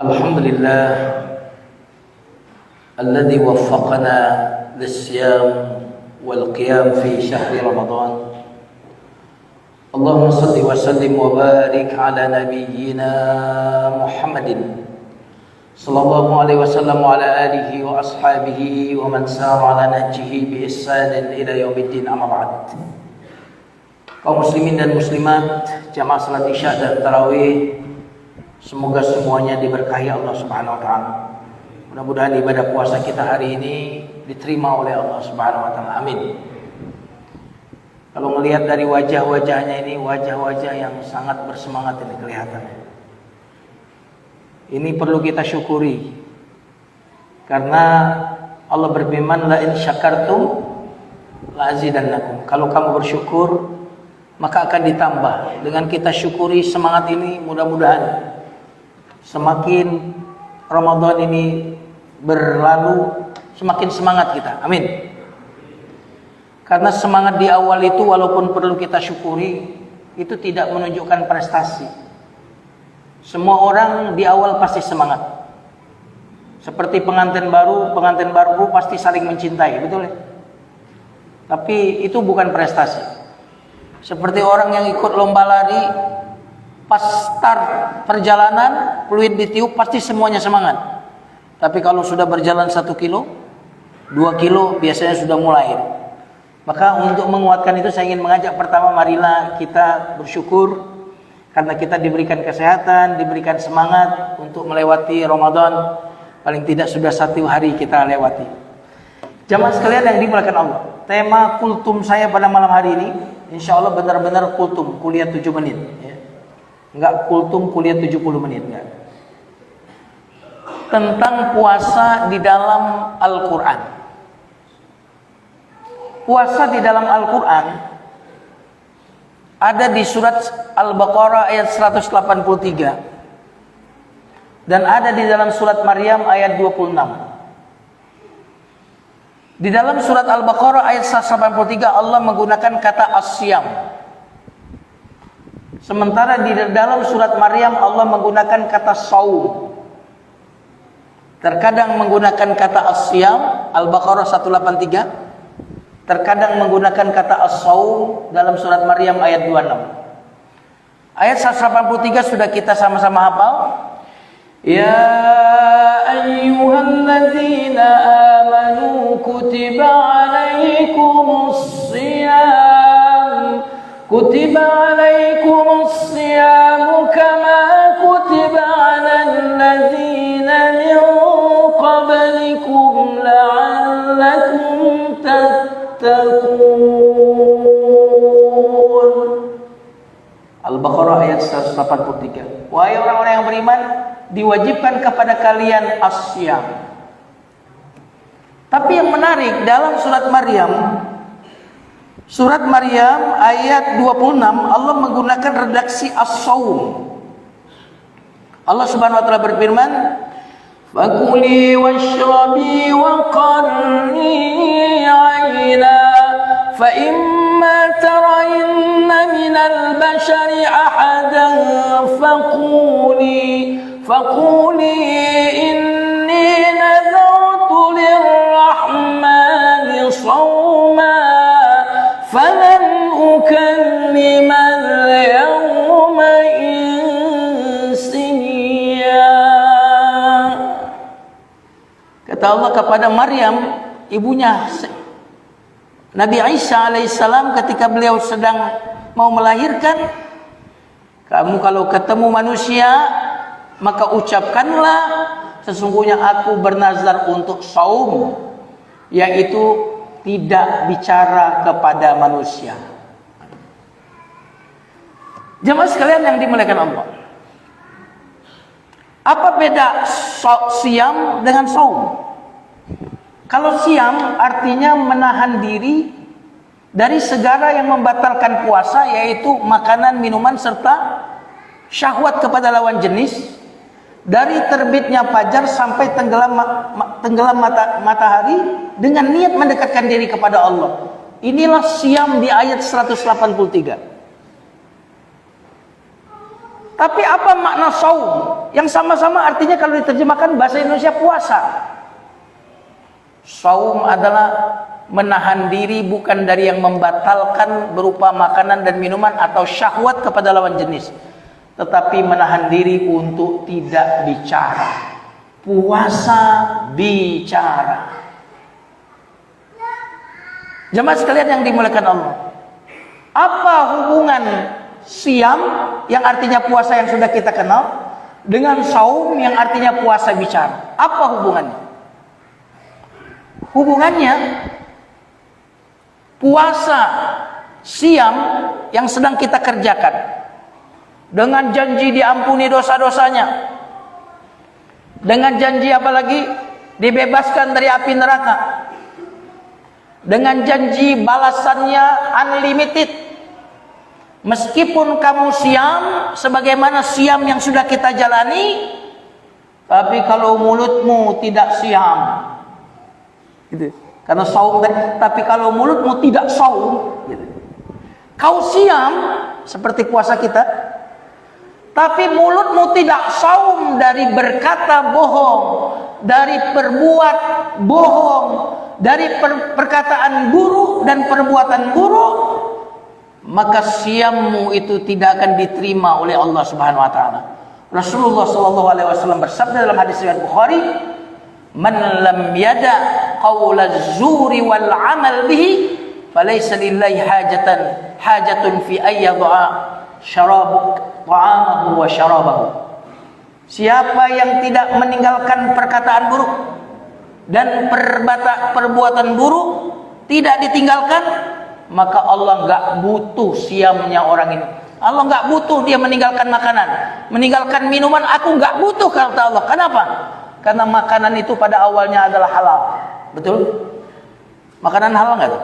Alhamdulillah alladzi waffaqana lis-siyam wal qiyam fi syahri Ramadan. Allahumma shalli wa sallim wa barik ala nabiyyina Muhammadin sallallahu alaihi wasallam wa ala alihi wa ashabihi wa man sara ala nahjihi bi ihsanin ila yaumiddin, amma ba'd. Kaum muslimin dan muslimat, jamaah salat Isya dan tarawih, semoga semuanya diberkahi Allah Subhanahu wa taala. Mudah-mudahan ibadah puasa kita hari ini diterima oleh Allah Subhanahu wa taala. Amin. Kalau melihat dari wajah-wajahnya ini, wajah-wajah yang sangat bersemangat ini kelihatannya. Ini perlu kita syukuri. Karena Allah berfirman, la in syakartum la azidannakum. Kalau kamu bersyukur, maka akan ditambah. Dengan kita syukuri semangat ini, mudah-mudahan semakin Ramadan ini berlalu, semakin semangat kita. Amin. Karena semangat di awal itu walaupun perlu kita syukuri, itu tidak menunjukkan prestasi. Semua orang di awal pasti semangat. Seperti pengantin baru pasti saling mencintai, betul ya? Tapi itu bukan prestasi. Seperti orang yang ikut lomba lari, pas start perjalanan, peluit ditiup, pasti semuanya semangat. Tapi kalau sudah berjalan 1 kilo, 2 kilo, biasanya sudah mulai. Maka untuk menguatkan itu saya ingin mengajak, pertama marilah kita bersyukur karena kita diberikan kesehatan, diberikan semangat untuk melewati Ramadan. Paling tidak sudah 1 hari kita lewati. Jamaah sekalian yang dimuliakan Allah, tema kultum saya pada malam hari ini, insya Allah benar-benar kultum, kuliah 7 menit ya. Enggak kultum kuliah 70 menit, enggak. Tentang puasa di dalam Al-Quran. Puasa di dalam Al-Quran ada di surat Al-Baqarah ayat 183 dan ada di dalam surat Maryam ayat 26. Di dalam surat Al-Baqarah ayat 183 Allah menggunakan kata asyam. Sementara di dalam surat Maryam Allah menggunakan kata saum. Terkadang menggunakan kata asyam, Al-Baqarah 183. Terkadang menggunakan kata as-saum dalam surat Maryam ayat 26. Ayat 183 sudah kita sama-sama hafal. Ya ayyuhalladzina amanu kutiba alaikumus siyam. Kutiba alaikumus siyam kama kutiba alal ladzina min qablikum la'allakum tattaqun. Al-Baqarah ayat 183. Wahai orang-orang yang beriman, diwajibkan kepada kalian asyam. Tapi yang menarik dalam surat Maryam ayat 26 Allah menggunakan redaksi as-saum. Allah Subhanahu wa taala berfirman, fakuli washrabi wa qarni aina fa imma tarayna minal bashari ahadan faquli inni nadartu lirrahmani sawma falan ukallima al-yawma insiya. Kata Allah kepada Maryam, ibunya Nabi Isa alaihissalam, ketika beliau sedang mau melahirkan, kamu kalau ketemu manusia maka ucapkanlah, sesungguhnya aku bernazar untuk saum, yaitu tidak bicara kepada manusia. Jemaah sekalian yang dimuliakan Allah, apa beda siam dengan saum? Kalau siam artinya menahan diri dari segala yang membatalkan puasa, yaitu makanan, minuman, serta syahwat kepada lawan jenis, dari terbitnya fajar sampai tenggelam matahari dengan niat mendekatkan diri kepada Allah. Inilah siam di ayat 183. Tapi apa makna saum? Yang sama-sama artinya kalau diterjemahkan bahasa Indonesia puasa. Saum adalah menahan diri bukan dari yang membatalkan berupa makanan dan minuman atau syahwat kepada lawan jenis, tetapi menahan diri untuk tidak bicara. Puasa bicara. Jemaah sekalian yang dimuliakan Allah, apa hubungan siam yang artinya puasa yang sudah kita kenal dengan saum yang artinya puasa bicara? Apa hubungannya? Hubungannya, puasa siam yang sedang kita kerjakan dengan janji diampuni dosa-dosanya, dengan janji apalagi dibebaskan dari api neraka, dengan janji balasannya unlimited. Meskipun kamu siam sebagaimana siam yang sudah kita jalani, tapi kalau mulutmu tidak siam gitu. Karena saum tapi kalau mulutmu tidak saum gitu. Kau siam seperti puasa kita, tapi mulutmu tidak saum dari berkata bohong, dari perbuat bohong, dari perkataan buruk dan perbuatan buruk, maka siammu itu tidak akan diterima oleh Allah Subhanahu wa taala. Rasulullah sallallahu alaihi wasallam bersabda dalam hadis riwayat Bukhari, "Man lam yada qaulaz zuri wal amal bihi, falaysa lillahi hajatun fi ayyadha syarabuk ta'amahu wa syarabahu." Siapa yang tidak meninggalkan perkataan buruk dan perbuatan buruk tidak ditinggalkan, maka Allah enggak butuh siamnya orang ini. Allah enggak butuh dia meninggalkan makanan, meninggalkan minuman. Aku enggak butuh, kata Allah. Kenapa? Karena makanan itu pada awalnya adalah halal. Betul? Makanan halal enggak tuh?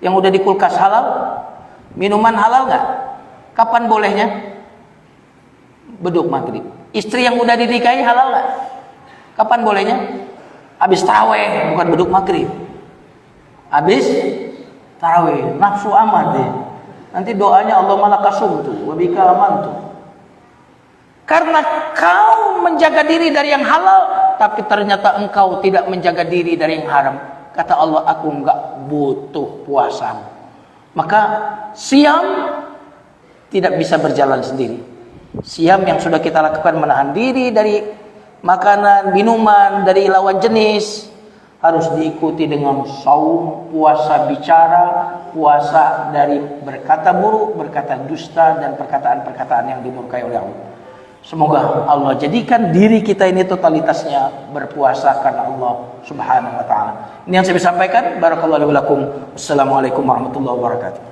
Yang udah di kulkas halal? Minuman halal enggak? Kapan bolehnya? Beduk maghrib. Istri yang udah dinikahi halal enggak? Kapan bolehnya? Habis tarawih, bukan beduk maghrib. Habis tarawih, nafsu amat deh. Nanti doanya Allah malakasum tuh, wabika aman tuh. Karena kau menjaga diri dari yang halal, tapi ternyata engkau tidak menjaga diri dari yang haram. Kata Allah, aku enggak butuh puasamu. Maka siam tidak bisa berjalan sendiri. Siam yang sudah kita lakukan menahan diri dari makanan, minuman, dari lawan jenis, harus diikuti dengan saum, puasa bicara, puasa dari berkata buruk, berkata dusta, dan perkataan-perkataan yang dimurkai oleh Allah. Semoga Allah jadikan diri kita ini totalitasnya berpuasa karena Allah Subhanahu wa taala. Ini yang saya sampaikan. Barakallahu lakum. Wassalamualaikum warahmatullahi wabarakatuh.